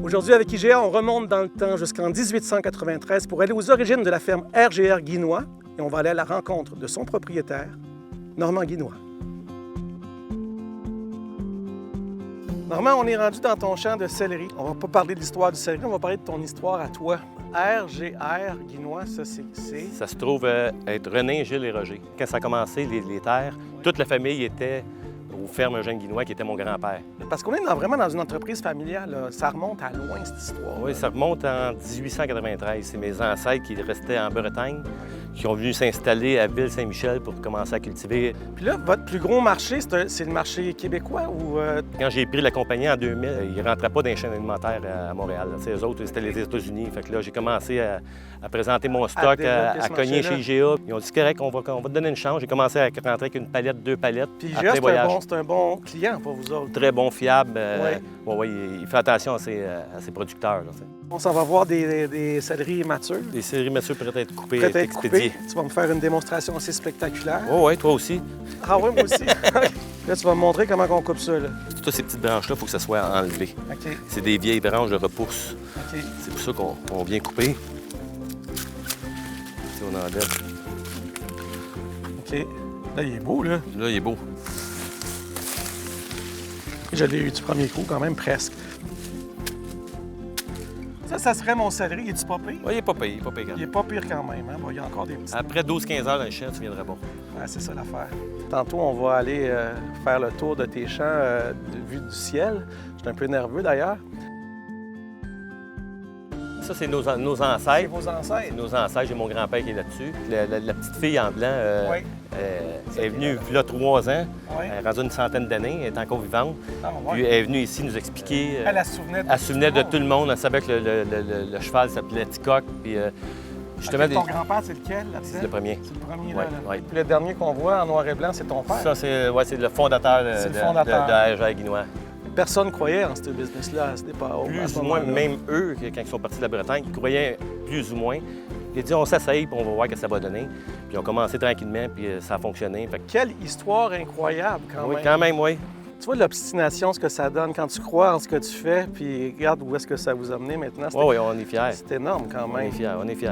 Aujourd'hui, avec IGA, on remonte dans le temps jusqu'en 1893 pour aller aux origines de la ferme RGR Guinois et on va aller à la rencontre de son propriétaire, Normand Guinois. Normand, on est rendu dans ton champ de céleri. On va pas parler de l'histoire du céleri, on va parler de ton histoire à toi. RGR Guinois, ça c'est... Ça se trouve être René, Gilles et Roger. Quand ça a commencé, les terres, toute la famille était aux fermes Eugène Guinois, qui était mon grand-père. Parce qu'on est vraiment dans une entreprise familiale, là. Ça remonte à loin, cette histoire. Oui, ça remonte en 1893. C'est mes ancêtres qui restaient en Bretagne, qui ont venu s'installer à Ville-Saint-Michel pour commencer à cultiver. Puis là, votre plus gros marché, c'est le marché québécois ou... Quand j'ai pris la compagnie en 2000, ils ne rentraient pas dans les chaînes alimentaires à Montréal. Eux autres, c'était les États-Unis. Fait que là, j'ai commencé à présenter mon stock, à cogner chez IGA. Ils ont dit, correct, on va te donner une chance. J'ai commencé à rentrer avec une palette, 2 palettes. Puis IGA, c'est un bon client pour vous autres. Très bon, fiable. Oui. Il fait attention à ses producteurs. Là, on s'en va voir des céleris matures. Des céleris matures prêts à être coupés, prêts à être expédiés. Tu vas me faire une démonstration assez spectaculaire. Oui, toi aussi. Ah oui, moi aussi. Là, tu vas me montrer comment on coupe ça. Là. Toutes ces petites branches-là, il faut que ça soit enlevé. OK. C'est des vieilles branches de repousse. OK. C'est pour ça qu'on vient couper. Si on enlève. OK. Là, il est beau, là. Là, il est beau. Je l'ai eu du premier coup, quand même, presque. Ça serait mon céleri. Il est-tu pas pire? Oui, il est pas pire. Il est pas pire quand même. Hein? Bon, il y a encore des petits... Après 12-15 heures dans le champ, tu viendrais bon. Ouais, c'est ça l'affaire. Tantôt, on va aller faire le tour de tes champs de vue du ciel. Je suis un peu nerveux, d'ailleurs. Ça, c'est nos ancêtres. C'est vos ancêtres? C'est nos ancêtres. J'ai mon grand-père qui est là-dessus. La petite fille en blanc est venue il y a 3 ans. Oui. Elle est rendue une centaine d'années. Elle est encore vivante. Ah, ouais. Puis elle est venue ici nous expliquer. Elle se souvenait de tout le monde. Elle savait que le cheval s'appelait Ticoc. Puis justement, ton grand-père, c'est lequel, là-dessus? C'est le premier. C'est le premier, ouais, là. Ouais. Puis le dernier qu'on voit en noir et blanc, c'est ton père? Ça, c'est le fondateur de RGR Guinois. Personne ne croyait en ce business-là à ce départ. Plus ou moins, même eux, quand ils sont partis de la Bretagne, ils croyaient plus ou moins. Ils ont dit, on s'essaye, puis on va voir ce que ça va donner. Puis ils ont commencé tranquillement, puis ça a fonctionné. Fait que... Quelle histoire incroyable, quand même. Oui, quand même, oui. Tu vois l'obstination, ce que ça donne quand tu crois en ce que tu fais, puis regarde où est-ce que ça vous a mené maintenant. Oui, on est fiers. C'est énorme, quand même. On est fiers.